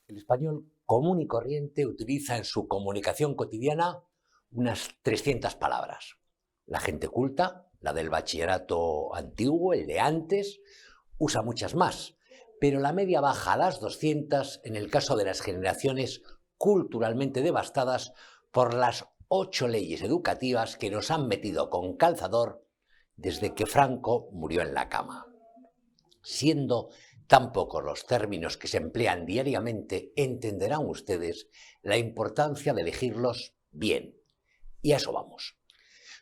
El español común y corriente utiliza en su comunicación cotidiana unas 300 palabras. La gente culta, la del bachillerato antiguo, el de antes, usa muchas más, pero la media baja a las 200 en el caso de las generaciones culturalmente devastadas por las 8 leyes educativas que nos han metido con calzador desde que Franco murió en la cama. Siendo tan pocos los términos que se emplean diariamente, entenderán ustedes la importancia de elegirlos bien. Y a eso vamos.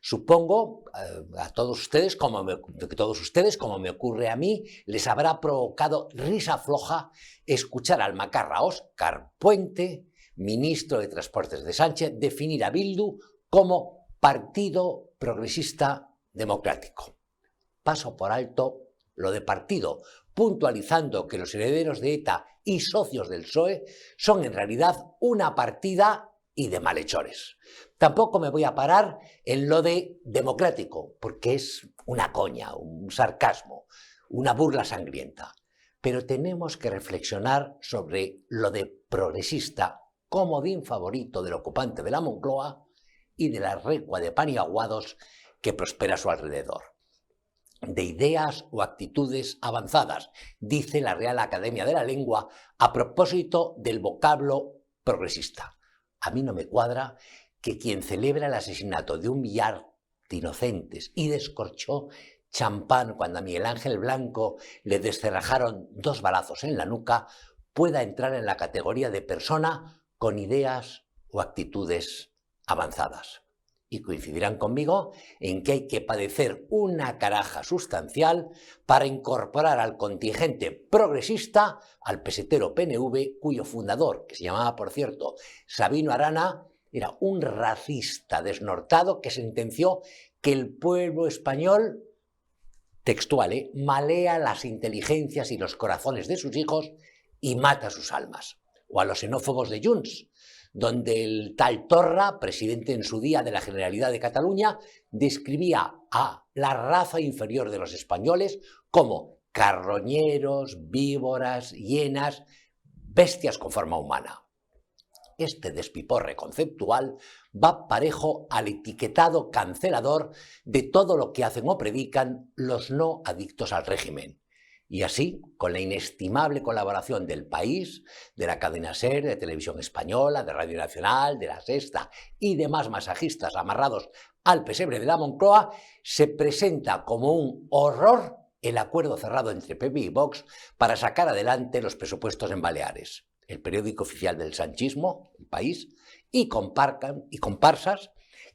Supongo a todos ustedes, como me ocurre a mí, les habrá provocado risa floja escuchar al macarra Óscar Puente, ministro de Transportes de Sánchez, definir a Bildu como Partido Progresista Democrático. Paso por alto lo de partido, puntualizando que los herederos de ETA y socios del PSOE son en realidad una partida y de malhechores. Tampoco me voy a parar en lo de democrático, porque es una coña, un sarcasmo, una burla sangrienta. Pero tenemos que reflexionar sobre lo de progresista, comodín favorito del ocupante de la Moncloa y de la recua de paniaguados que prospera a su alrededor. De ideas o actitudes avanzadas, dice la Real Academia de la Lengua a propósito del vocablo progresista. A mí no me cuadra que quien celebra el asesinato de un millar de inocentes y descorchó champán cuando a Miguel Ángel Blanco le descerrajaron 2 balazos en la nuca pueda entrar en la categoría de persona con ideas o actitudes avanzadas. Y coincidirán conmigo en que hay que padecer una caraja sustancial para incorporar al contingente progresista al pesetero PNV, cuyo fundador, que se llamaba, por cierto, Sabino Arana, era un racista desnortado que sentenció que el pueblo español, textual, malea las inteligencias y los corazones de sus hijos y mata sus almas. O a los xenófobos de Junts, donde el tal Torra, presidente en su día de la Generalidad de Cataluña, describía a la raza inferior de los españoles como carroñeros, víboras, hienas, bestias con forma humana. Este despiporre conceptual va parejo al etiquetado cancelador de todo lo que hacen o predican los no adictos al régimen. Y así, con la inestimable colaboración del País, de la cadena SER, de Televisión Española, de Radio Nacional, de La Sexta y demás masajistas amarrados al pesebre de la Moncloa, se presenta como un horror el acuerdo cerrado entre PP y Vox para sacar adelante los presupuestos en Baleares. El periódico oficial del sanchismo, El País, y comparsas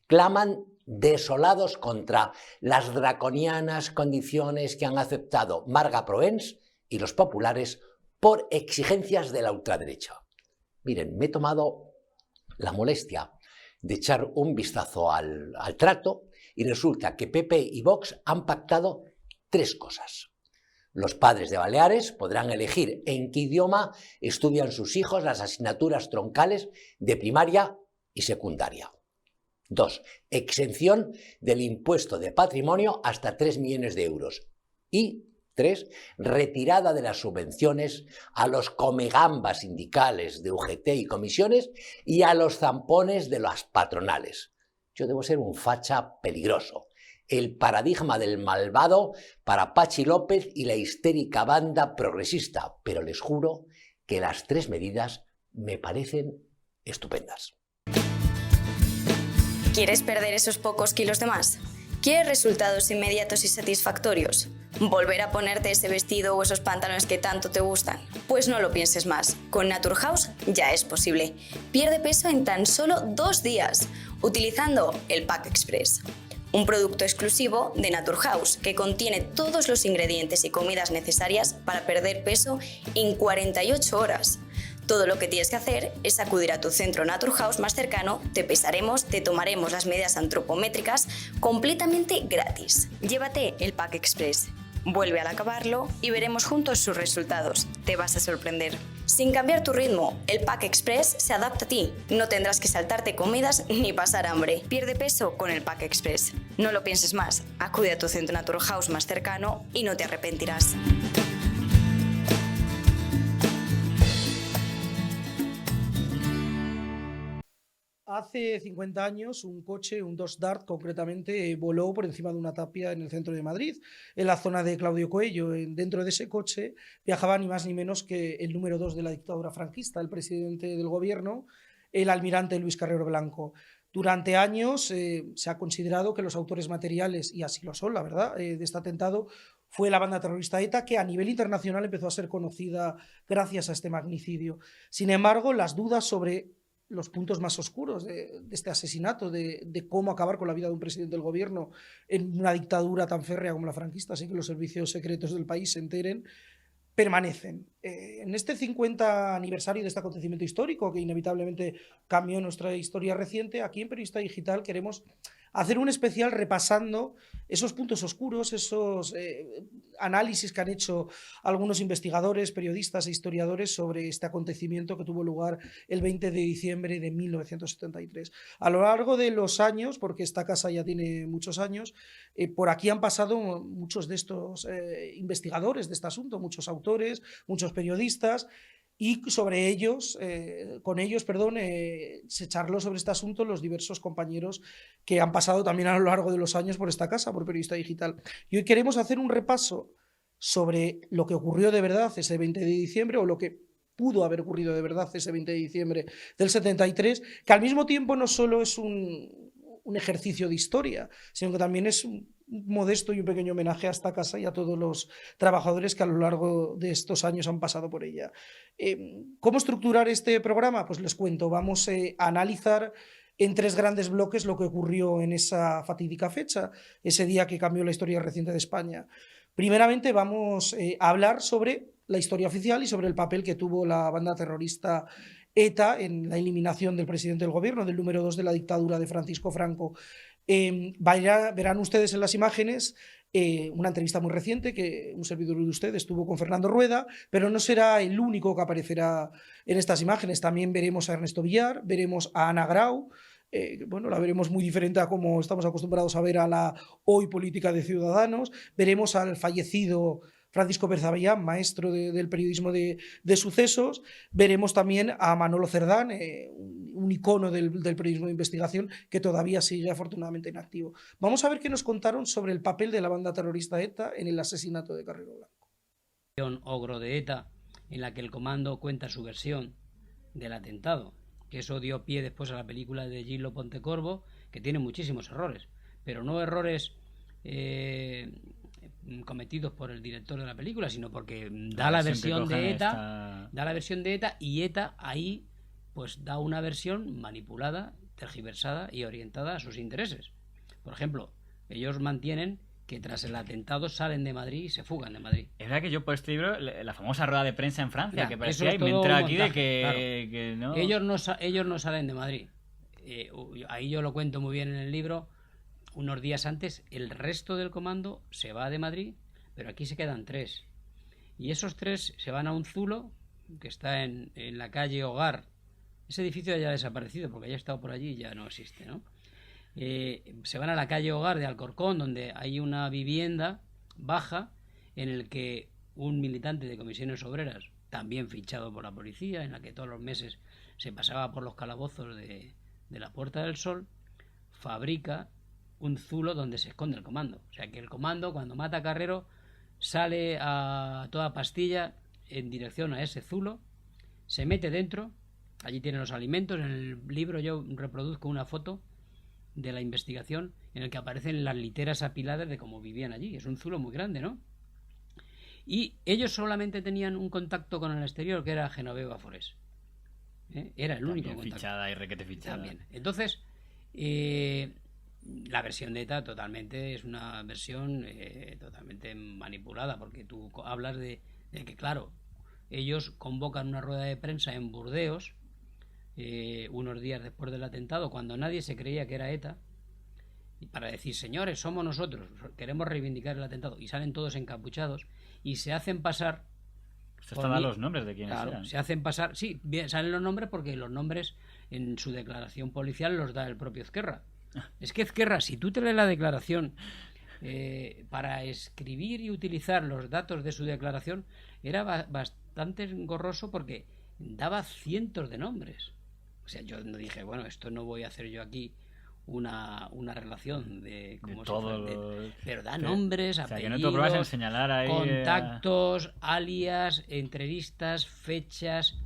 claman desolados contra las draconianas condiciones que han aceptado Marga Proens y los populares por exigencias de la ultraderecha. Miren, me he tomado la molestia de echar un vistazo al trato y resulta que PP y Vox han pactado 3 cosas. Los padres de Baleares podrán elegir en qué idioma estudian sus hijos las asignaturas troncales de primaria y secundaria. 2. Exención del impuesto de patrimonio hasta 3 millones de euros. Y 3. Retirada de las subvenciones a los comegambas sindicales de UGT y comisiones y a los zampones de las patronales. Yo debo ser un facha peligroso. El paradigma del malvado para Pachi López y la histérica banda progresista, pero les juro que las 3 medidas me parecen estupendas. ¿Quieres perder esos pocos kilos de más? ¿Quieres resultados inmediatos y satisfactorios? ¿Volver a ponerte ese vestido o esos pantalones que tanto te gustan? Pues no lo pienses más. Con Naturhaus ya es posible. Pierde peso en tan solo 2 días, utilizando el Pack Express. Un producto exclusivo de Naturhaus que contiene todos los ingredientes y comidas necesarias para perder peso en 48 horas. Todo lo que tienes que hacer es acudir a tu centro Naturhaus más cercano, te pesaremos, te tomaremos las medidas antropométricas completamente gratis. Llévate el Pack Express. Vuelve al acabarlo y veremos juntos sus resultados. Te vas a sorprender. Sin cambiar tu ritmo, el Pack Express se adapta a ti. No tendrás que saltarte comidas ni pasar hambre. Pierde peso con el Pack Express. No lo pienses más. Acude a tu centro Naturhaus más cercano y no te arrepentirás. Hace 50 años un coche, un Dodge Dart concretamente, voló por encima de una tapia en el centro de Madrid, en la zona de Claudio Coello. Dentro de ese coche viajaba ni más ni menos que el número 2 de la dictadura franquista, el presidente del gobierno, el almirante Luis Carrero Blanco. Durante años se ha considerado que los autores materiales, y así lo son, la verdad, de este atentado fue la banda terrorista ETA, que a nivel internacional empezó a ser conocida gracias a este magnicidio. Sin embargo, las dudas sobre los puntos más oscuros de este asesinato, de cómo acabar con la vida de un presidente del gobierno en una dictadura tan férrea como la franquista, sin que los servicios secretos del país se enteren, permanecen. En este 50 aniversario de este acontecimiento histórico, que inevitablemente cambió nuestra historia reciente, aquí en Periodista Digital queremos hacer un especial repasando esos puntos oscuros, esos análisis que han hecho algunos investigadores, periodistas e historiadores sobre este acontecimiento que tuvo lugar el 20 de diciembre de 1973. A lo largo de los años, porque esta casa ya tiene muchos años, por aquí han pasado muchos de estos investigadores de este asunto, muchos autores, muchos periodistas, y sobre ellos, se charló sobre este asunto los diversos compañeros que han pasado también a lo largo de los años por esta casa, por Periodista Digital. Y hoy queremos hacer un repaso sobre lo que ocurrió de verdad ese 20 de diciembre, o lo que pudo haber ocurrido de verdad ese 20 de diciembre del 73, que al mismo tiempo no solo es un ejercicio de historia, sino que también es un modesto y un pequeño homenaje a esta casa y a todos los trabajadores que a lo largo de estos años han pasado por ella. ¿Cómo estructurar este programa? Pues les cuento, vamos a analizar en 3 grandes bloques lo que ocurrió en esa fatídica fecha, ese día que cambió la historia reciente de España. Primeramente vamos a hablar sobre la historia oficial y sobre el papel que tuvo la banda terrorista ETA en la eliminación del presidente del gobierno, del número 2 de la dictadura de Francisco Franco. Verán ustedes en las imágenes una entrevista muy reciente que un servidor de ustedes tuvo con Fernando Rueda, pero no será el único que aparecerá en estas imágenes. También veremos a Ernesto Villar, veremos a Ana Grau. La veremos muy diferente a como estamos acostumbrados a ver a la hoy política de Ciudadanos. Veremos al fallecido Francisco Berzabellán, maestro del periodismo de sucesos. Veremos también a Manolo Cerdán, un icono del periodismo de investigación que todavía sigue afortunadamente en activo. Vamos a ver qué nos contaron sobre el papel de la banda terrorista ETA en el asesinato de Carrero Blanco. Ogro de ETA, en la que el comando cuenta su versión del atentado, que eso dio pie después a la película de Gillo Pontecorvo, que tiene muchísimos errores, pero no errores cometidos por el director de la película, sino porque da la versión de ETA, y ETA ahí pues da una versión manipulada, tergiversada y orientada a sus intereses. Por ejemplo, ellos mantienen que tras el atentado salen de Madrid y se fugan de Madrid. Es verdad que yo por este libro, la famosa rueda de prensa en Francia, ya, que parecía, y me entra aquí de que no... Ellos no salen de Madrid. Ahí yo lo cuento muy bien en el libro. Unos días antes, el resto del comando se va de Madrid, pero aquí se quedan 3. Y esos 3 se van a un zulo que está en la calle Hogar. Ese edificio ya ha desaparecido porque ya ha estado por allí y ya no existe, ¿no? Se van a la calle Hogar de Alcorcón, donde hay una vivienda baja en el que un militante de Comisiones Obreras, también fichado por la policía, en la que todos los meses se pasaba por los calabozos de la Puerta del Sol, fabrica un zulo donde se esconde el comando. O sea que el comando, cuando mata a Carrero, sale a toda pastilla en dirección a ese zulo, se mete dentro, allí tiene los alimentos. En el libro yo reproduzco una foto de la investigación en el que aparecen las literas apiladas de cómo vivían allí. Es un zulo muy grande, ¿no? Y ellos solamente tenían un contacto con el exterior, que era Genoveva Forés. Era el único contacto. Fichada y requete fichada. También. Entonces, la versión de ETA totalmente es una versión totalmente manipulada, porque tú hablas de que, claro, ellos convocan una rueda de prensa en Burdeos unos días después del atentado, cuando nadie se creía que era ETA, y para decir, señores, somos nosotros, queremos reivindicar el atentado, y salen todos encapuchados y se hacen pasar Esto está dando los nombres de quienes claro, eran. se hacen pasar, sí, bien, salen los nombres porque los nombres en su declaración policial los da el propio Ezquerra. Es que Ezquerra, si tú te lees la declaración, para escribir y utilizar los datos de su declaración era bastante engorroso porque daba cientos de nombres. O sea, yo no dije, bueno, esto no voy a hacer yo aquí una relación de todo, pero da nombres, o sea, apellidos, que no te pruebas en señalar ahí contactos, alias, entrevistas, fechas,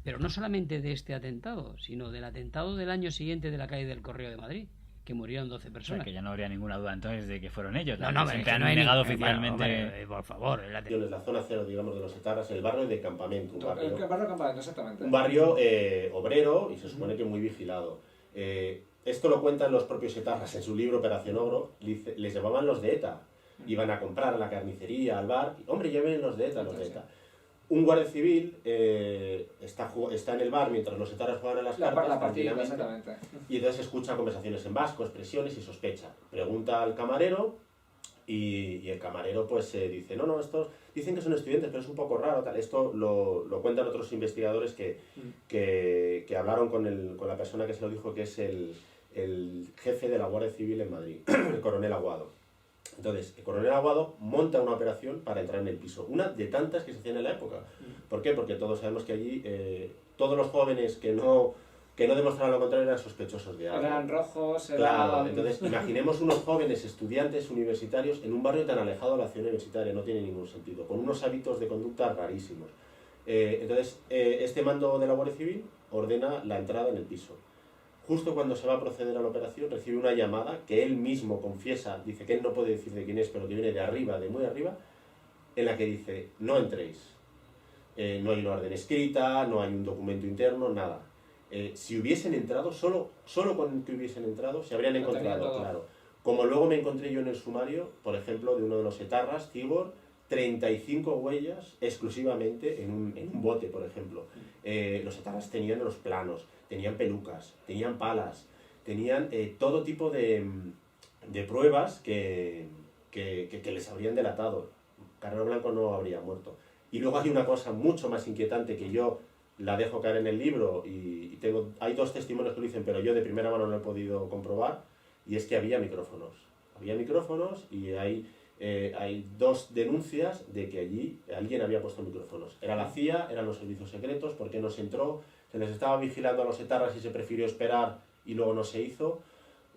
pero no solamente de este atentado, sino del atentado del año siguiente de la calle del Correo de Madrid, que murieron 12 personas. O sea, que ya no habría ninguna duda entonces de que fueron ellos. No, siempre han no hay negado oficialmente. oficialmente. Por favor, en la zona cero, digamos, de los etarras, el barrio de Campamento. El barrio de Campamento, exactamente. Un barrio obrero y se supone que muy vigilado. Esto lo cuentan los propios etarras en su libro Operación Ogro. Les llamaban los de ETA. Iban a comprar a la carnicería, al bar. Hombre, ya ven los de ETA, los de ETA. Un guardia civil está en el bar mientras los etarras juegan a las cartas. La partida, exactamente. Y entonces escucha conversaciones en vasco, expresiones y sospecha. Pregunta al camarero y el camarero pues dice, no, estos dicen que son estudiantes, pero es un poco raro. Tal. Esto lo cuentan otros investigadores que hablaron con la persona que se lo dijo, que es el jefe de la Guardia Civil en Madrid, el coronel Aguado. Entonces, el coronel Aguado monta una operación para entrar en el piso, una de tantas que se hacían en la época. ¿Por qué? Porque todos sabemos que allí todos los jóvenes que no demostraban lo contrario eran sospechosos de algo. Eran rojos, Claro, entonces imaginemos unos jóvenes estudiantes universitarios en un barrio tan alejado de la ciudad universitaria, no tiene ningún sentido, con unos hábitos de conducta rarísimos. Entonces, este mando de la Guardia Civil ordena la entrada en el piso. Justo cuando se va a proceder a la operación, recibe una llamada que él mismo confiesa, dice que él no puede decir de quién es, pero que viene de arriba, de muy arriba, en la que dice, no entréis. No hay una orden escrita, no hay un documento interno, nada. Si hubiesen entrado, solo con que hubiesen entrado, se habrían encontrado, claro. Como luego me encontré yo en el sumario, por ejemplo, de uno de los etarras, Cibor, 35 huellas exclusivamente en un bote, por ejemplo. Los etarras tenían los planos, tenían pelucas, tenían palas, tenían todo tipo de pruebas que les habrían delatado. Carrero Blanco no habría muerto. Y luego hay una cosa mucho más inquietante que yo la dejo caer en el libro y hay dos testimonios que lo dicen, pero yo de primera mano no he podido comprobar, y es que había micrófonos. Había micrófonos y hay dos denuncias de que allí alguien había puesto micrófonos. Era la CIA, eran los servicios secretos, ¿por qué no se entró? Se les estaba vigilando a los etarras y se prefirió esperar y luego no se hizo.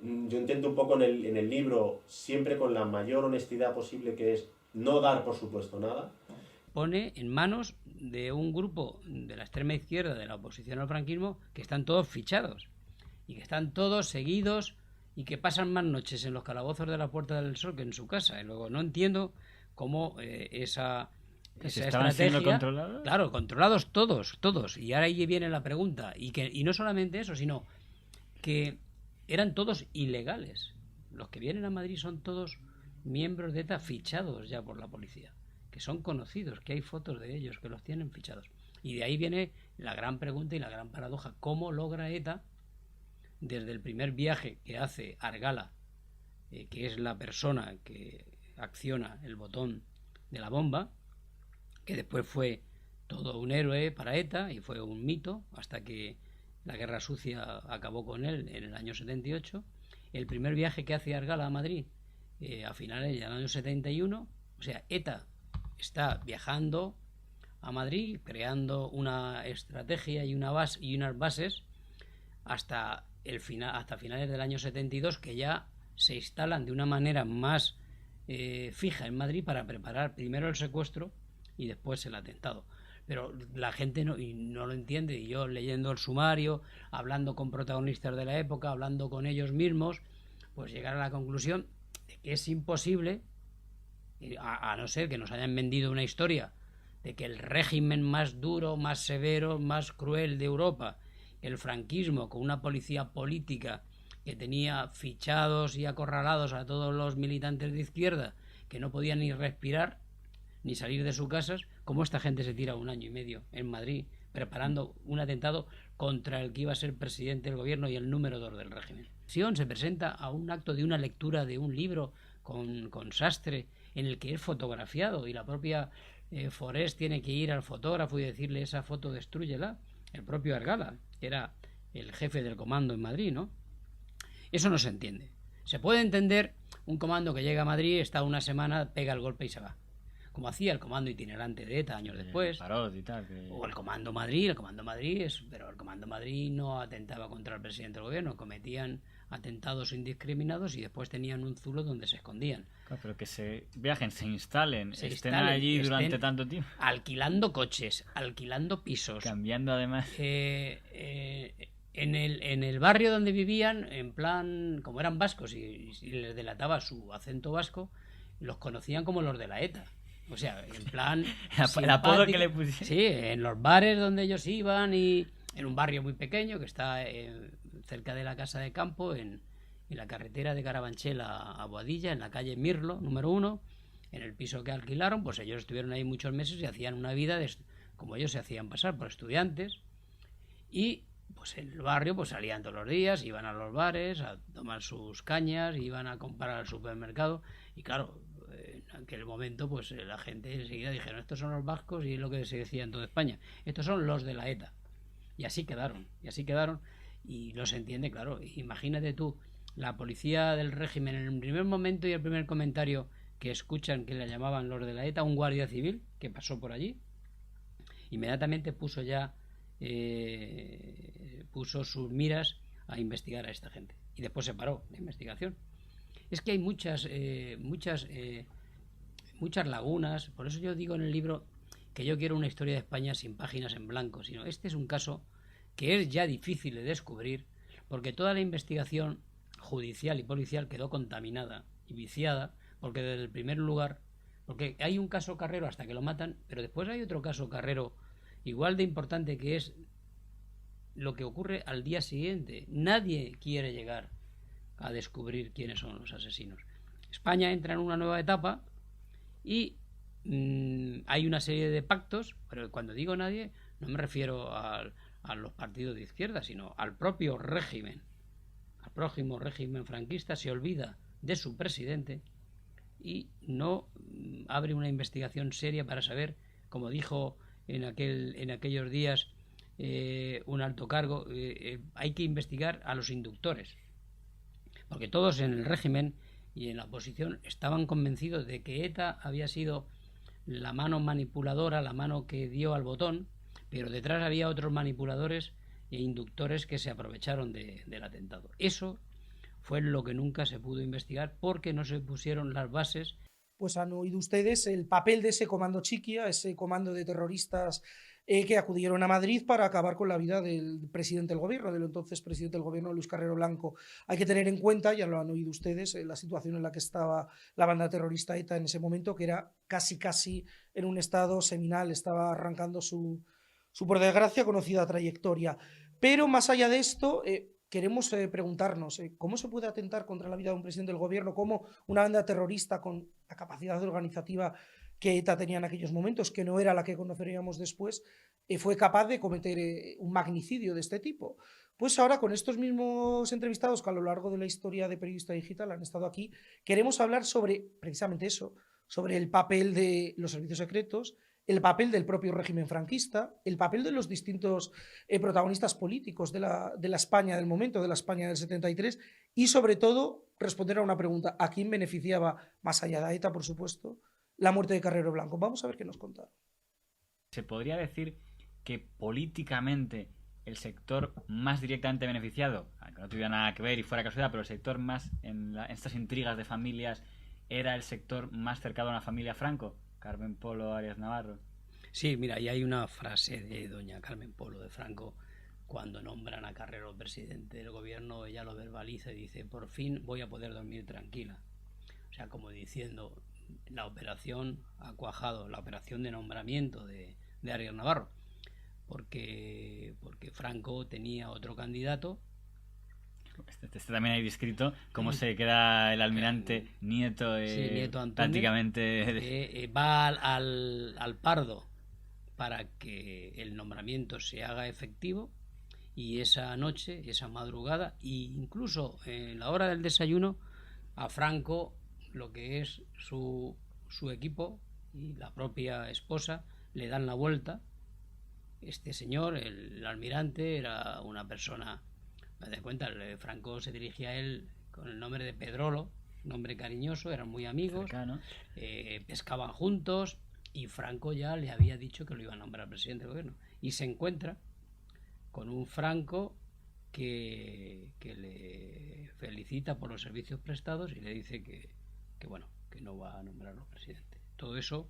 Yo intento un poco en el libro, siempre con la mayor honestidad posible, que es no dar por supuesto nada. Pone en manos de un grupo de la extrema izquierda de la oposición al franquismo que están todos fichados y que están todos seguidos y que pasan más noches en los calabozos de la Puerta del Sol que en su casa. Y luego no entiendo cómo esa ¿Estaban siendo controlados? Claro, controlados todos. Y ahora ahí viene la pregunta. Y no solamente eso, sino que eran todos ilegales. Los que vienen a Madrid son todos miembros de ETA fichados ya por la policía, que son conocidos, que hay fotos de ellos, que los tienen fichados. Y de ahí viene la gran pregunta y la gran paradoja. ¿Cómo logra ETA, desde el primer viaje que hace Argala, que es la persona que acciona el botón de la bomba, que después fue todo un héroe para ETA y fue un mito hasta que la guerra sucia acabó con él en el año 78, el primer viaje que hace Argala a Madrid a finales del año 71, o sea, ETA está viajando a Madrid, creando una estrategia y unas bases hasta finales del año 72, que ya se instalan de una manera más fija en Madrid para preparar primero el secuestro y después el atentado. Pero la gente no lo entiende, y yo leyendo el sumario, hablando con protagonistas de la época, hablando con ellos mismos, pues llegar a la conclusión de que es imposible, a no ser que nos hayan vendido una historia de que el régimen más duro, más severo, más cruel de Europa, el franquismo, con una policía política que tenía fichados y acorralados a todos los militantes de izquierda, que no podían ni respirar ni salir de sus casas, como esta gente se tira 1 año y medio en Madrid preparando un atentado contra el que iba a ser presidente del gobierno y el número 2 del régimen. Se presenta a un acto de una lectura de un libro con Sastre, en el que es fotografiado, y la propia Forés tiene que ir al fotógrafo y decirle esa foto destrúyela, el propio Argala, que era el jefe del comando en Madrid, ¿no? Eso no se entiende. Se puede entender un comando que llega a Madrid, está una semana, pega el golpe y se va. Como hacía el comando itinerante de ETA años después. Parot y tal, que... O el Comando Madrid pero el Comando Madrid no atentaba contra el presidente del gobierno, cometían atentados indiscriminados y después tenían un zulo donde se escondían. Claro, pero que se viajen, se instalen, estén allí durante tanto tiempo. Alquilando coches, alquilando pisos. Cambiando además. En el barrio donde vivían, en plan, como eran vascos y les delataba su acento vasco, los conocían como los de la ETA. O sea, en plan... el apodo que le pusieron. Sí, en los bares donde ellos iban y en un barrio muy pequeño que está cerca de la Casa de Campo, en la carretera de Carabanchel a Boadilla, en la calle Mirlo, número 1, en el piso que alquilaron, pues ellos estuvieron ahí muchos meses y hacían una vida como ellos se hacían pasar por estudiantes. Y pues en el barrio pues salían todos los días, iban a los bares a tomar sus cañas, iban a comprar al supermercado y claro, en aquel momento pues la gente enseguida dijeron, estos son los vascos, y es lo que se decía en toda España, estos son los de la ETA. Y así quedaron y no se entiende, claro. Imagínate tú, la policía del régimen en el primer momento y el primer comentario que escuchan que le llamaban los de la ETA, un guardia civil que pasó por allí, inmediatamente puso sus miras a investigar a esta gente y después se paró la investigación. Es que hay muchas lagunas. Por eso yo digo en el libro que yo quiero una historia de España sin páginas en blanco, sino este es un caso que es ya difícil de descubrir porque toda la investigación judicial y policial quedó contaminada y viciada, porque desde el primer lugar, porque hay un caso Carrero hasta que lo matan, pero después hay otro caso Carrero igual de importante, que es lo que ocurre al día siguiente. Nadie quiere llegar a descubrir quiénes son los asesinos. España entra en una nueva etapa y hay una serie de pactos, pero cuando digo nadie no me refiero a los partidos de izquierda, sino al propio régimen. Al próximo régimen franquista se olvida de su presidente y no abre una investigación seria para saber, como dijo en aquellos días un alto cargo, hay que investigar a los inductores, porque todos en el régimen y en la oposición estaban convencidos de que ETA había sido la mano manipuladora, la mano que dio al botón, pero detrás había otros manipuladores e inductores que se aprovecharon del atentado. Eso fue lo que nunca se pudo investigar porque no se pusieron las bases. Pues han oído ustedes el papel de ese comando Chiquia, ese comando de terroristas que acudieron a Madrid para acabar con la vida del presidente del gobierno, del entonces presidente del gobierno, Luis Carrero Blanco. Hay que tener en cuenta, ya lo han oído ustedes, la situación en la que estaba la banda terrorista ETA en ese momento, que era casi en un estado seminal, estaba arrancando su por desgracia conocida trayectoria. Pero más allá de esto, queremos preguntarnos cómo se puede atentar contra la vida de un presidente del gobierno, cómo una banda terrorista con la capacidad organizativa que ETA tenía en aquellos momentos, que no era la que conoceríamos después, fue capaz de cometer un magnicidio de este tipo. Pues ahora, con estos mismos entrevistados que a lo largo de la historia de Periodista Digital han estado aquí, queremos hablar sobre precisamente eso, sobre el papel de los servicios secretos, el papel del propio régimen franquista, el papel de los distintos protagonistas políticos de la España del momento, de la España del 73, y sobre todo responder a una pregunta: ¿a quién beneficiaba, más allá de ETA, por supuesto, la muerte de Carrero Blanco? Vamos a ver qué nos contaron. ¿Se podría decir que políticamente el sector más directamente beneficiado, aunque no tuviera nada que ver y fuera casualidad, pero el sector más en estas intrigas de familias era el sector más cercano a la familia Franco? Carmen Polo, Arias Navarro. Sí, mira, y hay una frase de doña Carmen Polo de Franco cuando nombran a Carrero presidente del gobierno. Ella lo verbaliza y dice: por fin voy a poder dormir tranquila. O sea, como diciendo, la operación ha cuajado, la operación de nombramiento de Arias Navarro, porque Franco tenía otro candidato. Este también hay descrito cómo se queda el almirante Nieto, Nieto Antúnez, prácticamente va al Pardo para que el nombramiento se haga efectivo, y esa noche, esa madrugada, e incluso en la hora del desayuno, a Franco, lo que es su equipo, y la propia esposa le dan la vuelta. Este señor, el almirante, era una persona, me das cuenta, Franco se dirigía a él con el nombre de Pedrolo, nombre cariñoso, eran muy amigos, pescaban juntos, y Franco ya le había dicho que lo iba a nombrar presidente del gobierno, y se encuentra con un Franco que le felicita por los servicios prestados y le dice que no va a nombrarlo presidente. Todo eso,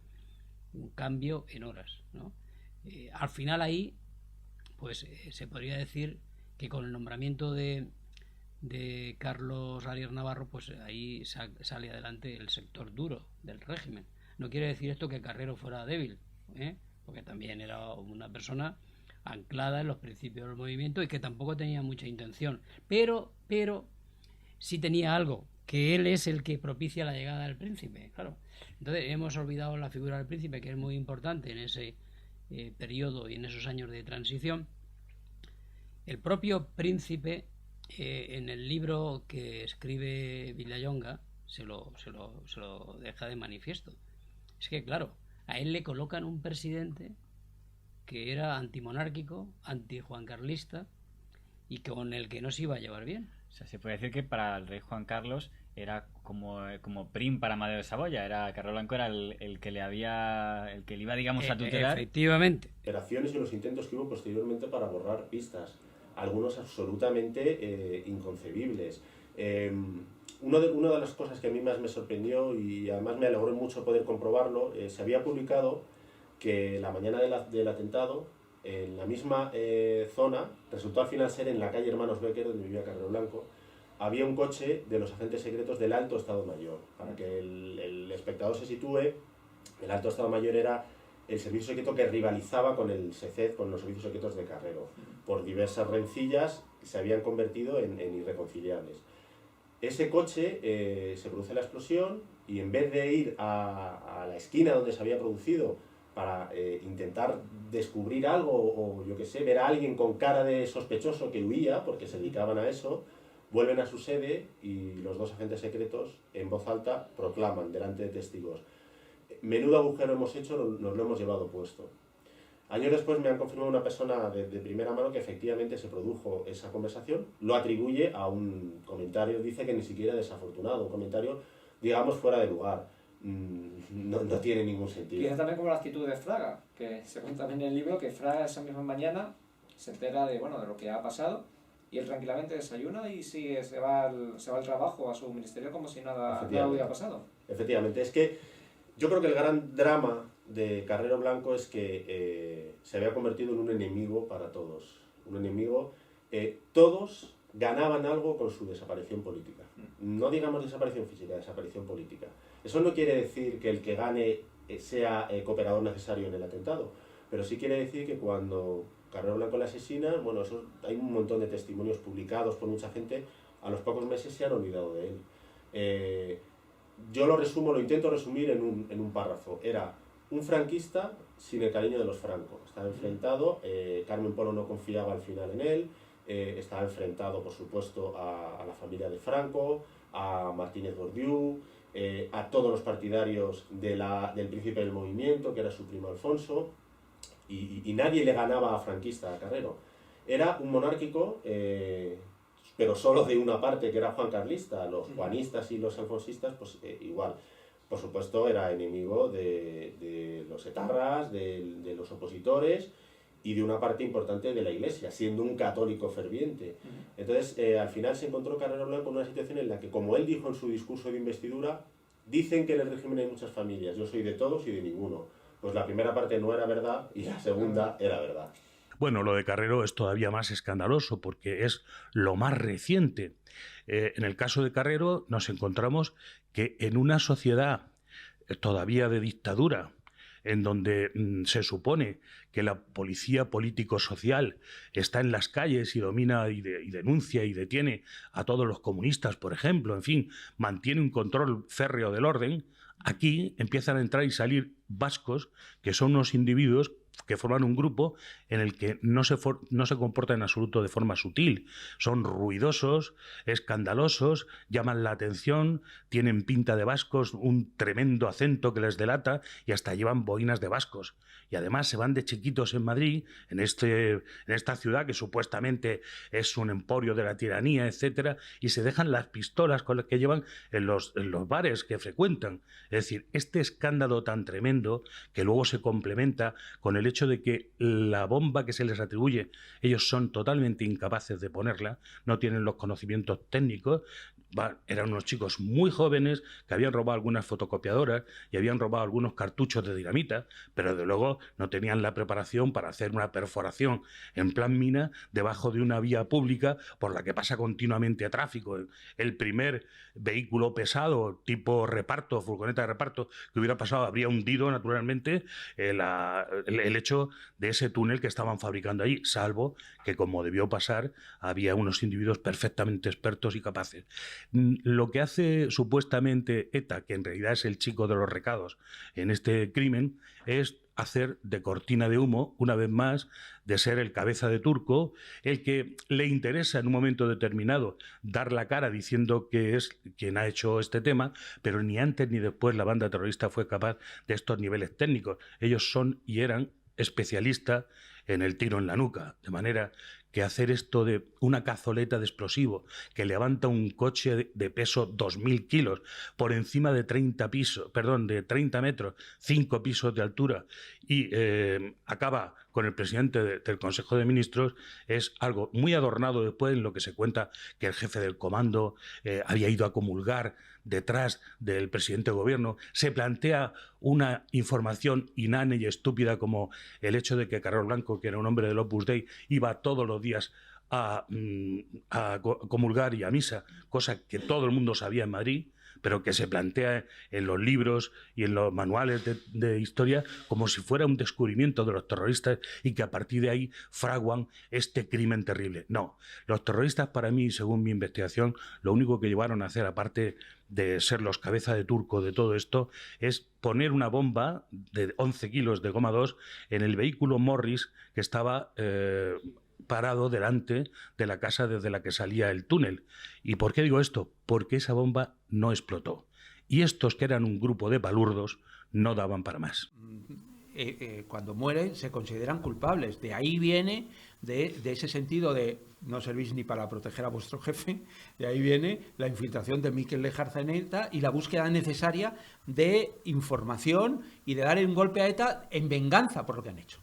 un cambio en horas, ¿no? Al final ahí, pues se podría decir que con el nombramiento de Carlos Arias Navarro, pues ahí sale adelante el sector duro del régimen. No quiere decir esto que Carrero fuera débil, porque también era una persona anclada en los principios del movimiento y que tampoco tenía mucha intención, pero sí tenía algo, que él es el que propicia la llegada del príncipe, claro. Entonces hemos olvidado la figura del príncipe, que es muy importante en ese periodo y en esos años de transición. El propio príncipe, en el libro que escribe Villayonga, se lo deja de manifiesto. Es que, claro, a él le colocan un presidente que era antimonárquico, anti-juancarlista, y con el que no se iba a llevar bien. O sea, se puede decir que para el rey Juan Carlos era como prim para Amadeo de Saboya. Carlos Blanco era el que le iba, digamos, a tutelar. Efectivamente. Operaciones y los intentos que hubo posteriormente para borrar pistas, algunos absolutamente inconcebibles. Una de las cosas que a mí más me sorprendió y además me alegró mucho poder comprobarlo, se había publicado que la mañana del atentado, en la misma zona, resultó al final ser en la calle Hermanos Becker, donde vivía Carrero Blanco, había un coche de los agentes secretos del Alto Estado Mayor. Para que el espectador se sitúe, el Alto Estado Mayor era el servicio secreto que rivalizaba con el SECED, con los servicios secretos de Carrero. Por diversas rencillas se habían convertido en irreconciliables. Ese coche se produce la explosión y en vez de ir a la esquina donde se había producido para intentar descubrir algo o yo que sé, ver a alguien con cara de sospechoso que huía, porque se dedicaban a eso, vuelven a su sede y los dos agentes secretos en voz alta proclaman delante de testigos: menudo agujero hemos hecho, nos lo hemos llevado puesto. Años después me han confirmado una persona de primera mano que efectivamente se produjo esa conversación, lo atribuye a un comentario, dice que ni siquiera desafortunado, un comentario, digamos, fuera de lugar. No tiene ningún sentido. Piensa también como la actitud de Fraga, que se cuenta también en el libro que Fraga esa misma mañana se entera de lo que ha pasado y él tranquilamente desayuna y sigue, se va al trabajo, a su ministerio, como si nada hubiera pasado. Efectivamente, es que yo creo que el gran drama de Carrero Blanco es que se había convertido en un enemigo para todos. Un enemigo, todos ganaban algo con su desaparición política. No digamos desaparición física, desaparición política. Eso no quiere decir que el que gane sea cooperador necesario en el atentado, pero sí quiere decir que cuando Carrero Blanco le asesina, eso, hay un montón de testimonios publicados por mucha gente, a los pocos meses se han olvidado de él. Yo lo intento resumir en un párrafo. Era un franquista sin el cariño de los Franco. Estaba enfrentado, Carmen Polo no confiaba al final en él, estaba enfrentado, por supuesto, a la familia de Franco, a Martínez Gordiú, a todos los partidarios del príncipe del movimiento, que era su primo Alfonso, y nadie le ganaba a franquista, a Carrero. Era un monárquico, pero solo de una parte, que era Juan Carlista. Los juanistas y los alfonsistas, pues igual. Por supuesto, era enemigo de los etarras, de los opositores y de una parte importante de la Iglesia, siendo un católico ferviente. Entonces, al final se encontró Carrero Blanco en una situación en la que, como él dijo en su discurso de investidura, dicen que en el régimen hay muchas familias, yo soy de todos y de ninguno. Pues la primera parte no era verdad y la segunda era verdad. Bueno, lo de Carrero es todavía más escandaloso porque es lo más reciente. En el caso de Carrero nos encontramos que en una sociedad todavía de dictadura, en donde se supone que la policía político-social está en las calles y domina y denuncia y detiene a todos los comunistas, por ejemplo, en fin, mantiene un control férreo del orden, aquí empiezan a entrar y salir vascos que son unos individuos que forman un grupo en el que no se comporta en absoluto de forma sutil. Son ruidosos, escandalosos, llaman la atención, tienen pinta de vascos, un tremendo acento que les delata y hasta llevan boinas de vascos. Y además se van de chiquitos en Madrid, en esta ciudad que supuestamente es un emporio de la tiranía, etcétera, y se dejan las pistolas con las que llevan en los bares que frecuentan. Es decir, este escándalo tan tremendo que luego se complementa con el hecho de que la bomba que se les atribuye, ellos son totalmente incapaces de ponerla, no tienen los conocimientos técnicos. Eran unos chicos muy jóvenes que habían robado algunas fotocopiadoras y habían robado algunos cartuchos de dinamita, pero de luego no tenían la preparación para hacer una perforación en plan mina debajo de una vía pública por la que pasa continuamente tráfico. El primer vehículo pesado tipo reparto, furgoneta de reparto que hubiera pasado habría hundido naturalmente el hecho de ese túnel que estaban fabricando allí, salvo que, como debió pasar, había unos individuos perfectamente expertos y capaces. Lo que hace supuestamente ETA, que en realidad es el chico de los recados en este crimen, es hacer de cortina de humo, una vez más, de ser el cabeza de turco, el que le interesa en un momento determinado dar la cara diciendo que es quien ha hecho este tema, pero ni antes ni después la banda terrorista fue capaz de estos niveles técnicos. Ellos son y eran especialistas en el tiro en la nuca, de manera que hacer esto de una cazoleta de explosivo que levanta un coche de peso 2.000 kilos por encima de 30 metros, 5 pisos de altura, y acaba con el presidente del Consejo de Ministros, es algo muy adornado después, en lo que se cuenta que el jefe del comando había ido a comulgar detrás del presidente de gobierno. Se plantea una información inane y estúpida como el hecho de que Carrero Blanco, que era un hombre del Opus Dei, iba todos los días a comulgar y a misa, cosa que todo el mundo sabía en Madrid, pero que se plantea en los libros y en los manuales de historia como si fuera un descubrimiento de los terroristas y que a partir de ahí fraguan este crimen terrible. No, los terroristas, para mí, según mi investigación, lo único que llevaron a hacer, aparte de ser los cabeza de turco de todo esto, es poner una bomba de 11 kilos de goma 2 en el vehículo Morris que estaba parado delante de la casa desde la que salía el túnel. ¿Y por qué digo esto? Porque esa bomba no explotó. Y estos, que eran un grupo de palurdos, no daban para más. Cuando mueren se consideran culpables. De ahí viene, de ese sentido de no servís ni para proteger a vuestro jefe, de ahí viene la infiltración de Mikel Lejarza en ETA y la búsqueda necesaria de información y de dar un golpe a ETA en venganza por lo que han hecho.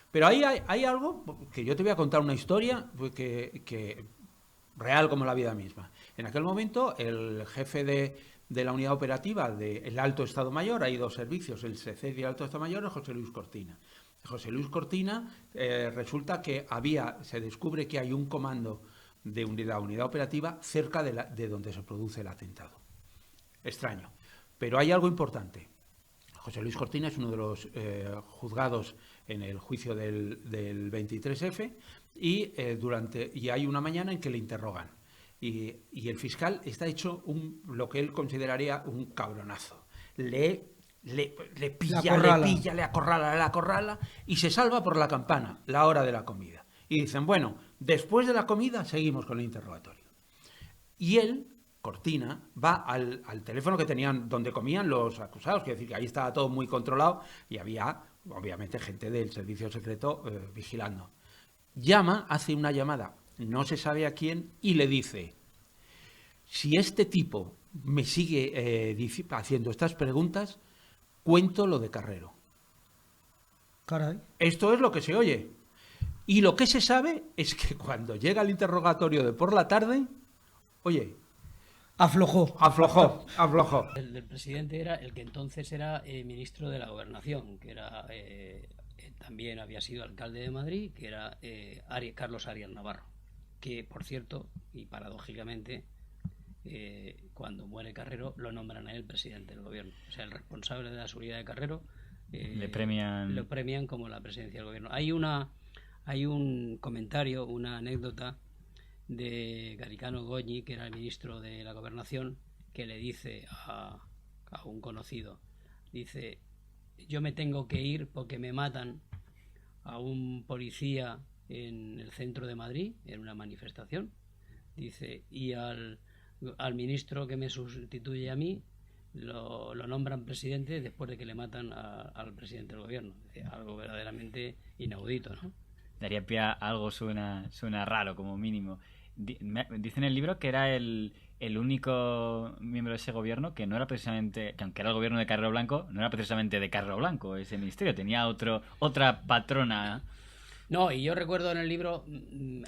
Pero ahí hay algo que yo te voy a contar, una historia que real como la vida misma. En aquel momento, el jefe de la unidad operativa del Alto Estado Mayor, hay dos servicios, el SECED y el Alto Estado Mayor, es José Luis Cortina. José Luis Cortina resulta que se descubre que hay un comando de unidad operativa cerca de donde se produce el atentado. Extraño. Pero hay algo importante. José Luis Cortina es uno de los juzgados en el juicio del 23F y hay una mañana en que le interrogan. Y el fiscal está hecho lo que él consideraría un cabronazo. Le pilla, le acorrala y se salva por la campana, la hora de la comida. Y dicen, bueno, después de la comida seguimos con el interrogatorio. Y él, Cortina, va al teléfono que tenían donde comían los acusados, que decir que ahí estaba todo muy controlado y había, obviamente, gente del servicio secreto vigilando. Hace una llamada, no se sabe a quién, y le dice: si este tipo me sigue haciendo estas preguntas, cuento lo de Carrero. Caray. Esto es lo que se oye. Y lo que se sabe es que cuando llega el interrogatorio de por la tarde, oye, aflojó. El del presidente era el que entonces era ministro de la Gobernación, que era también había sido alcalde de Madrid, que era Carlos Arias Navarro, que, por cierto, y paradójicamente, cuando muere Carrero lo nombran a él presidente del gobierno. O sea, el responsable de la seguridad de Carrero lo premian como la presidencia del gobierno. Hay un comentario, una anécdota de Garicano Goñi, que era el ministro de la Gobernación, que le dice a un conocido, dice: yo me tengo que ir porque me matan a un policía en el centro de Madrid, en una manifestación, dice, y al ministro que me sustituye a mí lo nombran presidente después de que le matan al presidente del gobierno. Dice, algo verdaderamente inaudito, ¿no? Daría pie a algo suena raro, como mínimo. Dice en el libro que era el único miembro de ese gobierno que no era precisamente, que aunque era el gobierno de Carrero Blanco, no era precisamente de Carrero Blanco ese ministerio, tenía otra patrona. No, y yo recuerdo en el libro,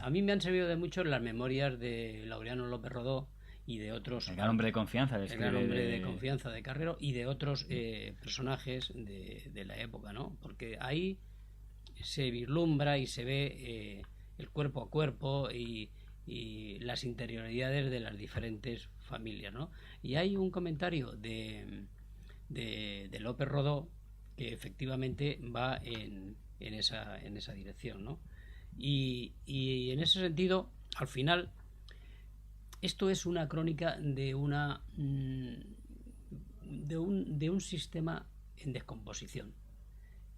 a mí me han servido de mucho las memorias de Laureano López Rodó y de otros... El gran hombre de confianza. El gran hombre de confianza de Carrero y de otros personajes de la época, ¿no? Porque ahí se vislumbra y se ve el cuerpo a cuerpo y las interioridades de las diferentes familias, ¿no? Y hay un comentario de López Rodó que efectivamente va en esa dirección, ¿no? Y en ese sentido, al final, esto es una crónica de un sistema en descomposición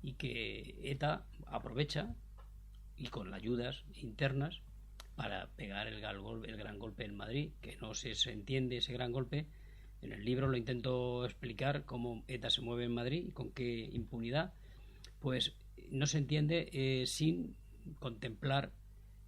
y que ETA aprovecha, y con ayudas internas, para pegar el gran golpe en Madrid, que no se entiende ese gran golpe. En el libro lo intento explicar cómo ETA se mueve en Madrid y con qué impunidad, pues no se entiende sin contemplar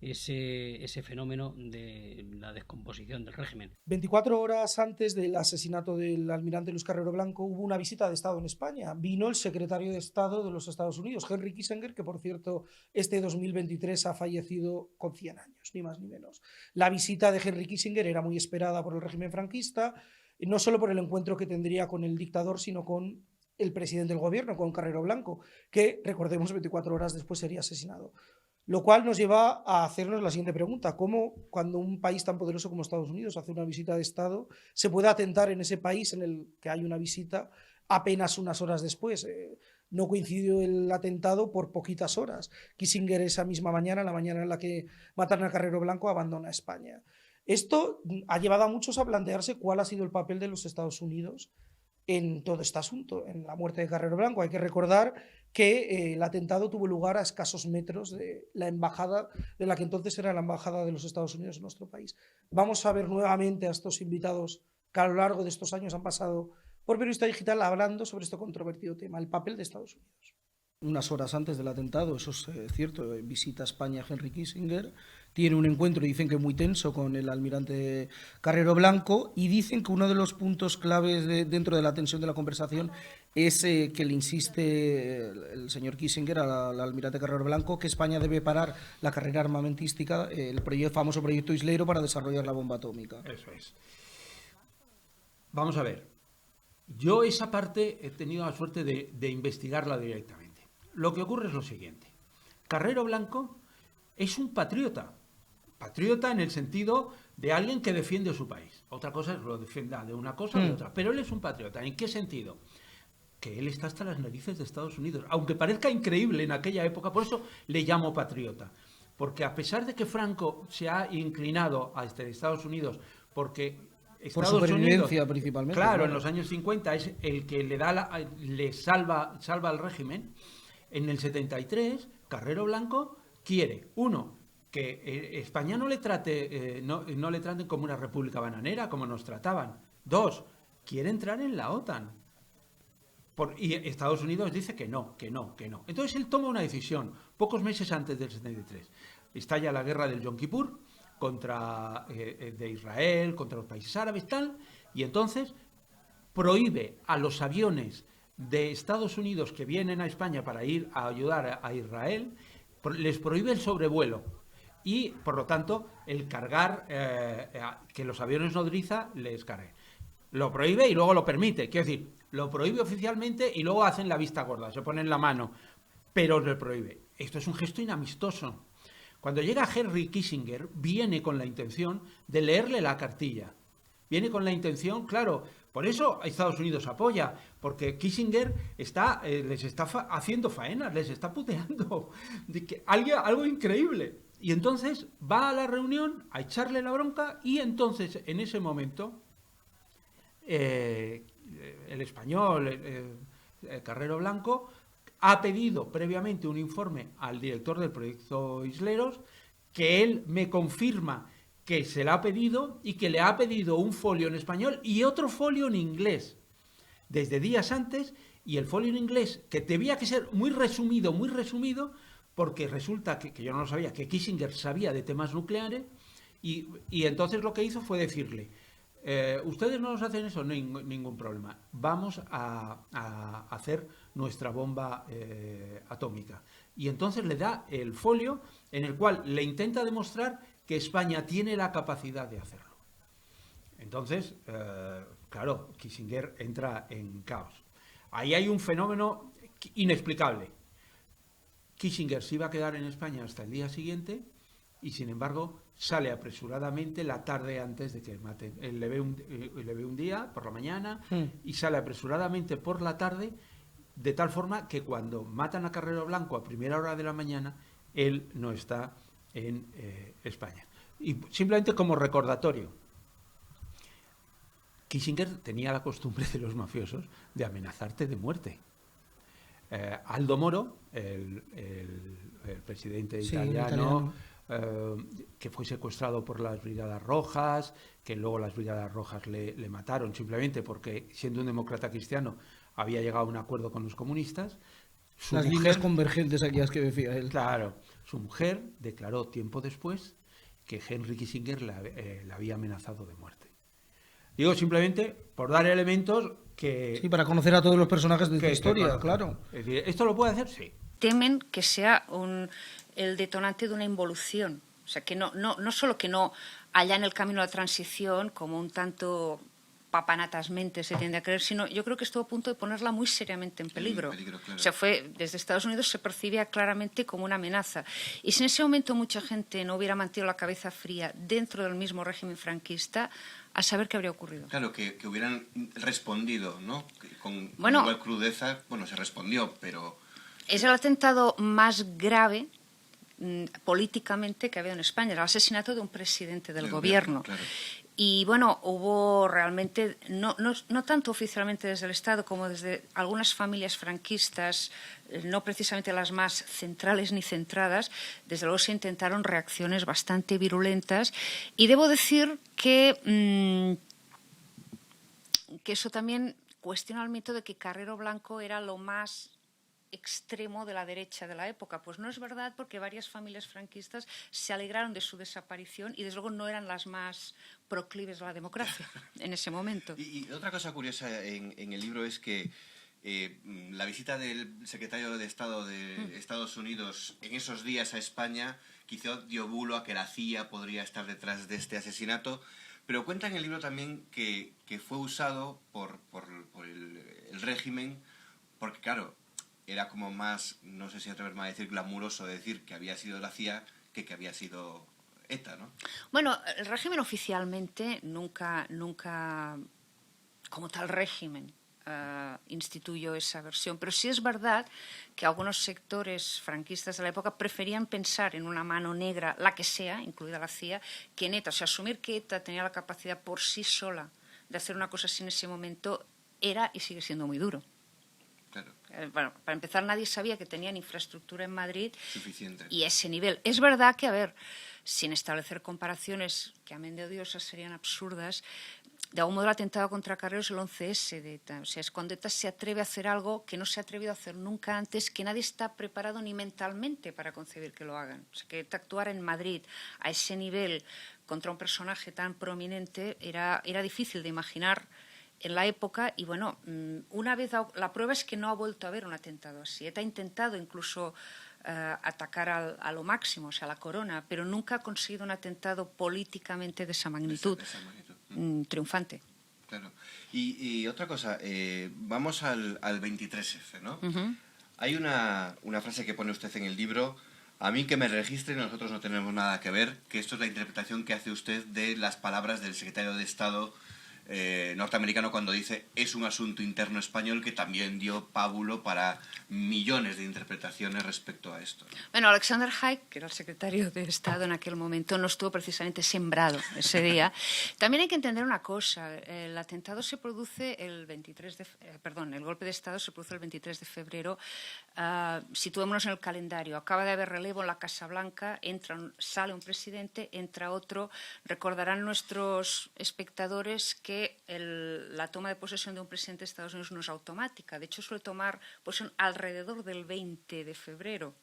ese fenómeno de la descomposición del régimen. 24 horas antes del asesinato del almirante Luis Carrero Blanco hubo una visita de Estado en España. Vino el secretario de Estado de los Estados Unidos, Henry Kissinger, que por cierto este 2023 ha fallecido con 100 años, ni más ni menos. La visita de Henry Kissinger era muy esperada por el régimen franquista, no solo por el encuentro que tendría con el dictador, sino con el presidente del gobierno, con Carrero Blanco, que, recordemos, 24 horas después sería asesinado. Lo cual nos lleva a hacernos la siguiente pregunta: ¿cómo, cuando un país tan poderoso como Estados Unidos hace una visita de Estado, se puede atentar en ese país en el que hay una visita apenas unas horas después? No coincidió el atentado por poquitas horas. Kissinger esa misma mañana, la mañana en la que mataron a Carrero Blanco, abandona España. Esto ha llevado a muchos a plantearse cuál ha sido el papel de los Estados Unidos en todo este asunto, en la muerte de Carrero Blanco. Hay que recordar que el atentado tuvo lugar a escasos metros de la embajada, de la que entonces era la embajada de los Estados Unidos en nuestro país. Vamos a ver nuevamente a estos invitados que a lo largo de estos años han pasado por Periodista Digital hablando sobre este controvertido tema, el papel de Estados Unidos. Unas horas antes del atentado, eso es cierto, visita a España Henry Kissinger, tiene un encuentro, dicen que muy tenso, con el almirante Carrero Blanco, y dicen que uno de los puntos claves dentro de la tensión de la conversación es que le insiste el señor Kissinger al almirante Carrero Blanco que España debe parar la carrera armamentística, el famoso proyecto Islero, para desarrollar la bomba atómica. Eso es. Vamos a ver. Yo esa parte he tenido la suerte de investigarla directamente. Lo que ocurre es lo siguiente. Carrero Blanco es un patriota. Patriota en el sentido de alguien que defiende su país. Otra cosa es que lo defienda de una cosa o de otra. Pero él es un patriota. ¿En qué sentido? Que él está hasta las narices de Estados Unidos. Aunque parezca increíble en aquella época, por eso le llamo patriota. Porque a pesar de que Franco se ha inclinado a Estados Unidos porque Estados por supervivencia Unidos, principalmente. Claro, en los años 50 es el que le salva al régimen. En el 73, Carrero Blanco quiere, uno, que España no le traten como una república bananera, como nos trataban. Dos, quiere entrar en la OTAN. Y Estados Unidos dice que no. Entonces él toma una decisión, pocos meses antes del 73. Estalla la guerra del Yom Kippur de Israel, contra los países árabes, tal, y entonces prohíbe a los aviones de Estados Unidos que vienen a España para ir a ayudar a Israel, les prohíbe el sobrevuelo y, por lo tanto, el cargar, que los aviones nodriza les carguen. Lo prohíbe y luego lo permite. Quiero decir, lo prohíbe oficialmente y luego hacen la vista gorda, se ponen la mano, pero lo prohíbe. Esto es un gesto inamistoso. Cuando llega Henry Kissinger, viene con la intención de leerle la cartilla. Viene con la intención, claro, por eso Estados Unidos apoya, porque Kissinger les está haciendo faenas, les está puteando. Algo increíble. Y entonces va a la reunión a echarle la bronca y entonces, en ese momento, el español, Carrero Blanco, ha pedido previamente un informe al director del proyecto Isleros, que él me confirma que se le ha pedido y que le ha pedido un folio en español y otro folio en inglés desde días antes, y el folio en inglés, que debía que ser muy resumido, porque resulta que yo no lo sabía, que Kissinger sabía de temas nucleares, y entonces lo que hizo fue decirle, ustedes no nos hacen eso, ningún problema, vamos a hacer nuestra bomba atómica. Y entonces le da el folio en el cual le intenta demostrar que España tiene la capacidad de hacerlo. Entonces, claro, Kissinger entra en caos. Ahí hay un fenómeno inexplicable. Kissinger se iba a quedar en España hasta el día siguiente y, sin embargo, sale apresuradamente la tarde antes de que maten. Él le ve un día por la mañana y sale apresuradamente por la tarde, de tal forma que cuando matan a Carrero Blanco a primera hora de la mañana, él no está en España. Y simplemente como recordatorio, Kissinger tenía la costumbre de los mafiosos de amenazarte de muerte. Aldo Moro, el presidente italiano, que fue secuestrado por las Brigadas Rojas, que luego las Brigadas Rojas le mataron simplemente porque, siendo un demócrata cristiano, había llegado a un acuerdo con los comunistas. Las líneas convergentes aquellas que decía él. Claro, su mujer declaró tiempo después que Henry Kissinger le había amenazado de muerte. Digo simplemente por dar elementos que... Sí, para conocer a todos los personajes de esta historia, claro. Es decir, ¿esto lo puede hacer? Sí. Temen que sea el detonante de una involución. O sea, que no solo que no haya en el camino de la transición, como un tanto papanatasmente se tiende a creer, sino yo creo que estuvo a punto de ponerla muy seriamente en peligro. Claro. O sea, desde Estados Unidos se percibía claramente como una amenaza. Y si en ese momento mucha gente no hubiera mantenido la cabeza fría dentro del mismo régimen franquista, a saber qué habría ocurrido. Claro, que hubieran respondido, ¿no? Con Bueno, igual crudeza. Bueno, se respondió, pero... Es el atentado más grave políticamente que ha habido en España, el asesinato de un presidente del gobierno. Claro. Y bueno, hubo realmente, no tanto oficialmente desde el Estado como desde algunas familias franquistas, no precisamente las más centrales ni centradas, desde luego se intentaron reacciones bastante virulentas. Y debo decir que eso también cuestiona el mito de que Carrero Blanco era lo más extremo de la derecha de la época. Pues no es verdad, porque varias familias franquistas se alegraron de su desaparición y desde luego no eran las más proclives a la democracia en ese momento. Y otra cosa curiosa en el libro es que la visita del secretario de Estado de Estados Unidos en esos días a España quizá dio bulo a que la CIA podría estar detrás de este asesinato, pero cuenta en el libro también que fue usado por el régimen, porque claro, era como más, no sé si atreverme a decir glamuroso decir que había sido la CIA que había sido ETA, ¿no? Bueno, el régimen oficialmente nunca como tal régimen, instituyó esa versión. Pero sí es verdad que algunos sectores franquistas de la época preferían pensar en una mano negra, la que sea, incluida la CIA, que en ETA. O sea, asumir que ETA tenía la capacidad por sí sola de hacer una cosa así en ese momento era y sigue siendo muy duro. Claro. Bueno, para empezar, nadie sabía que tenían infraestructura en Madrid suficiente y ese nivel. Es verdad que, a ver, sin establecer comparaciones que, amén de odiosas, serían absurdas, de algún modo el atentado contra Carrero es el 11S de ETA. O sea, es cuando ETA se atreve a hacer algo que no se ha atrevido a hacer nunca antes, que nadie está preparado ni mentalmente para concebir que lo hagan. O sea, que ETA actuara en Madrid a ese nivel contra un personaje tan prominente era difícil de imaginar en la época. Y bueno, una vez la prueba es que no ha vuelto a haber un atentado así. ETA ha intentado incluso atacar a lo máximo, o sea, a la corona, pero nunca ha conseguido un atentado políticamente de esa magnitud, triunfante. Claro. Y otra cosa, vamos al 23F, ¿no? Hay una frase que pone usted en el libro: a mí que me registren, nosotros no tenemos nada que ver, que esto es la interpretación que hace usted de las palabras del secretario de Estado norteamericano cuando dice es un asunto interno español, que también dio pábulo para millones de interpretaciones respecto a esto, ¿no? Bueno, Alexander Haig, que era el secretario de Estado en aquel momento, no estuvo precisamente sembrado ese día. También hay que entender una cosa. El atentado se produce el golpe de Estado se produce el 23 de febrero. Situémonos en el calendario. Acaba de haber relevo en la Casa Blanca, sale un presidente, entra otro. Recordarán nuestros espectadores que la toma de posesión de un presidente de Estados Unidos no es automática. De hecho, suele tomar posesión alrededor del 20 de febrero,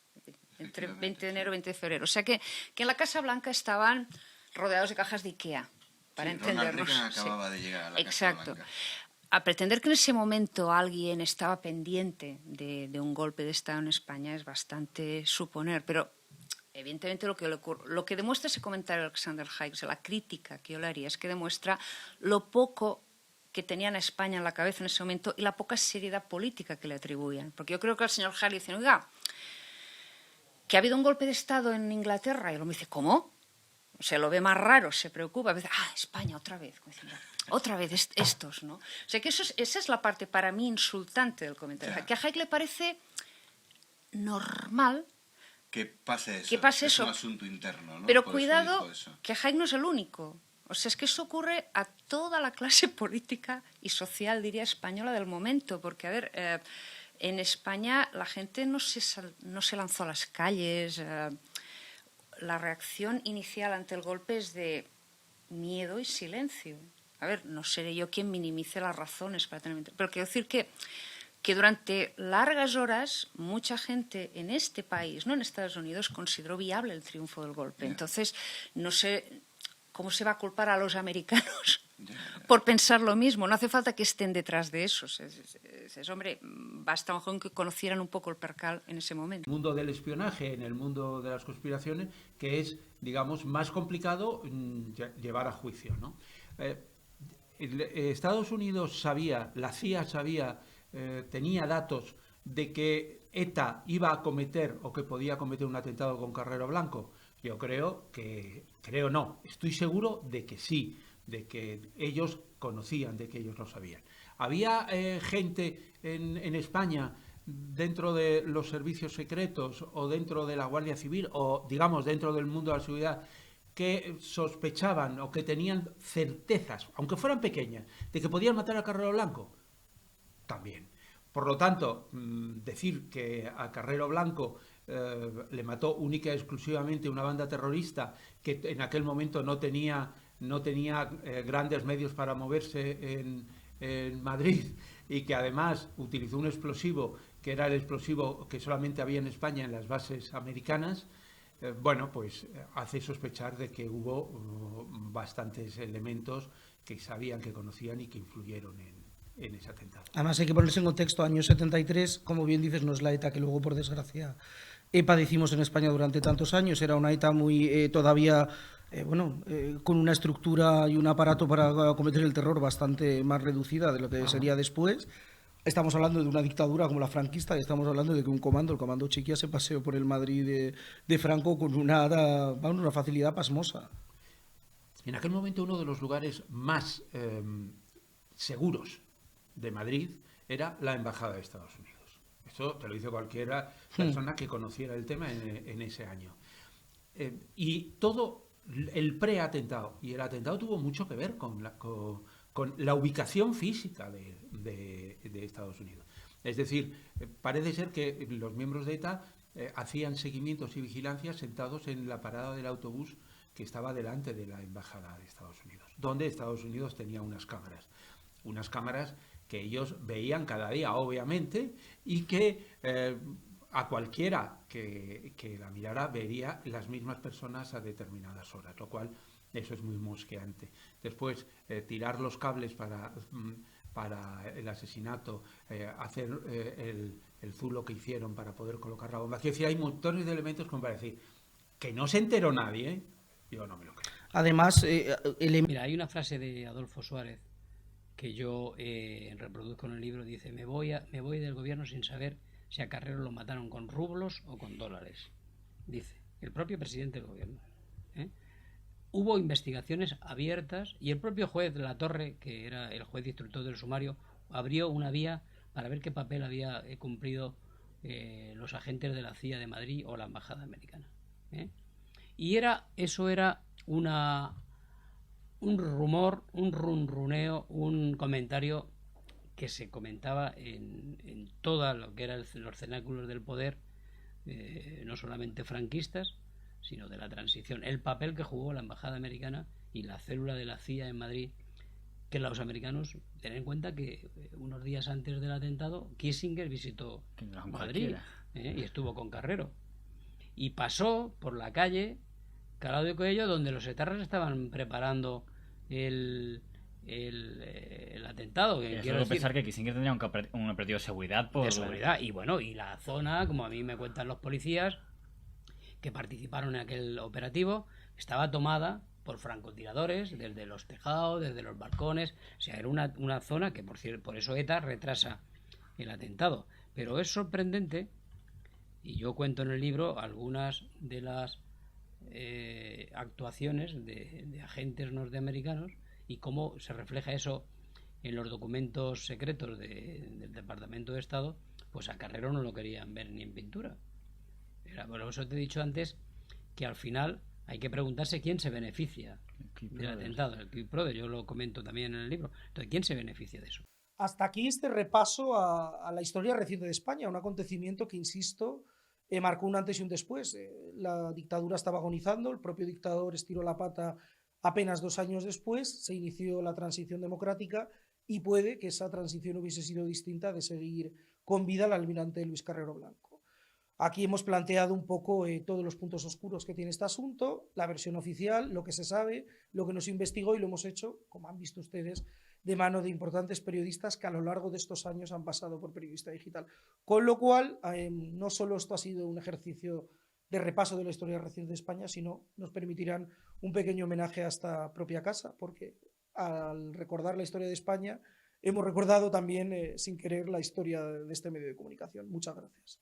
entre 20 de enero y 20 de febrero. O sea que en la Casa Blanca estaban rodeados de cajas de Ikea, para entendernos. Ronald Reagan acababa de llegar a la Exacto. Casa Blanca. A pretender que en ese momento alguien estaba pendiente de un golpe de Estado en España es bastante suponer, pero evidentemente lo que demuestra ese comentario de Alexander Haig, o sea, la crítica que yo le haría, es que demuestra lo poco que tenían a España en la cabeza en ese momento y la poca seriedad política que le atribuían. Porque yo creo que al señor Haig le dicen, oiga, que ha habido un golpe de Estado en Inglaterra, y él me dice, ¿cómo? O sea, lo ve más raro, se preocupa, a veces, España otra vez, como diciendo, otra vez estos, ¿no? O sea, que esa es la parte para mí insultante del comentario. Ya. Que a Haig le parece normal Que pase eso. que pase es eso. un asunto interno, ¿no? Pero Por eso cuidado, dijo eso. que Haig no es el único. O sea, es que esto ocurre a toda la clase política y social, diría, española del momento. Porque, a ver, en España la gente no se lanzó a las calles. La reacción inicial ante el golpe es de miedo y silencio. A ver, no seré yo quien minimice las razones para tener... Pero quiero decir que durante largas horas mucha gente en este país, no en Estados Unidos, consideró viable el triunfo del golpe. Entonces, no sé cómo se va a culpar a los americanos por pensar lo mismo. No hace falta que estén detrás de eso. Hombre, basta mejor que conocieran un poco el percal en ese momento. En el mundo del espionaje, en el mundo de las conspiraciones, que es, digamos, más complicado llevar a juicio, ¿no? Estados Unidos sabía, la CIA sabía, tenía datos de que ETA iba a cometer o que podía cometer un atentado con Carrero Blanco. Yo estoy seguro de que sí, de que ellos conocían, de que ellos lo sabían. Había gente en España dentro de los servicios secretos o dentro de la Guardia Civil o, digamos, dentro del mundo de la seguridad que sospechaban o que tenían certezas, aunque fueran pequeñas, de que podían matar a Carrero Blanco. También. Por lo tanto, decir que a Carrero Blanco le mató única y exclusivamente una banda terrorista que en aquel momento no tenía grandes medios para moverse en Madrid y que además utilizó un explosivo que era el explosivo que solamente había en España en las bases americanas, pues hace sospechar de que hubo bastantes elementos que sabían, que conocían y que influyeron en ese atentado. Además hay que ponerse en contexto, año 73, como bien dices, no es la ETA que luego, por desgracia, padecimos en España durante tantos años. Era una ETA muy todavía, con una estructura y un aparato para cometer el terror bastante más reducida de lo que sería después. Estamos hablando de una dictadura como la franquista y estamos hablando de que el comando Chiquia, se paseó por el Madrid de Franco con una facilidad pasmosa. En aquel momento uno de los lugares más seguros de Madrid era la Embajada de Estados Unidos. Eso te lo dice cualquier persona que conociera el tema en ese año. Y todo el preatentado y el atentado tuvo mucho que ver con la ubicación física de Estados Unidos. Es decir, parece ser que los miembros de ETA hacían seguimientos y vigilancias sentados en la parada del autobús que estaba delante de la Embajada de Estados Unidos, donde Estados Unidos tenía unas cámaras que ellos veían cada día, obviamente, y que a cualquiera que la mirara vería las mismas personas a determinadas horas, lo cual eso es muy mosqueante. Después, tirar los cables para el asesinato, hacer el zulo que hicieron para poder colocar la bomba. Quiero decir, hay montones de elementos como para decir que no se enteró nadie, yo no me lo creo. Además, mira, hay una frase de Adolfo Suárez que yo reproduzco en el libro, dice: me voy del gobierno sin saber si a Carrero lo mataron con rublos o con dólares. Dice el propio presidente del gobierno. hubo investigaciones abiertas y el propio juez Latorre, que era el juez instructor del sumario, abrió una vía para ver qué papel había cumplido los agentes de la CIA de Madrid o la embajada americana. Y eso era un rumor, un runruneo, un comentario que se comentaba en todo lo que eran los cenáculos del poder, no solamente franquistas, sino de la transición. El papel que jugó la embajada americana y la célula de la CIA en Madrid, que los americanos, ten en cuenta que unos días antes del atentado Kissinger visitó Madrid y estuvo con Carrero y pasó por la calle Calado de Coello, donde los etarras estaban preparando el atentado. Quiero pensar que Kissinger tendría un operativo de seguridad de seguridad. Y bueno, y la zona, como a mí me cuentan los policías que participaron en aquel operativo, estaba tomada por francotiradores desde los tejados, desde los balcones. O sea, era una zona que, por eso ETA retrasa el atentado. Pero es sorprendente, y yo cuento en el libro algunas de las actuaciones de agentes norteamericanos y cómo se refleja eso en los documentos secretos del Departamento de Estado. Pues a Carrero no lo querían ver ni en pintura. Por eso te he dicho antes que al final hay que preguntarse quién se beneficia del atentado, el quid pro quo, yo lo comento también en el libro. Entonces, ¿quién se beneficia de eso? Hasta aquí este repaso a la historia reciente de España, un acontecimiento que, insisto, marcó un antes y un después. La dictadura estaba agonizando, el propio dictador estiró la pata apenas 2 años después, se inició la transición democrática y puede que esa transición hubiese sido distinta de seguir con vida al almirante Luis Carrero Blanco. Aquí hemos planteado un poco todos los puntos oscuros que tiene este asunto, la versión oficial, lo que se sabe, lo que nos investigó, y lo hemos hecho, como han visto ustedes, de mano de importantes periodistas que a lo largo de estos años han pasado por Periodista Digital. Con lo cual, no solo esto ha sido un ejercicio de repaso de la historia reciente de España, sino nos permitirán un pequeño homenaje a esta propia casa, porque al recordar la historia de España hemos recordado también, sin querer, la historia de este medio de comunicación. Muchas gracias.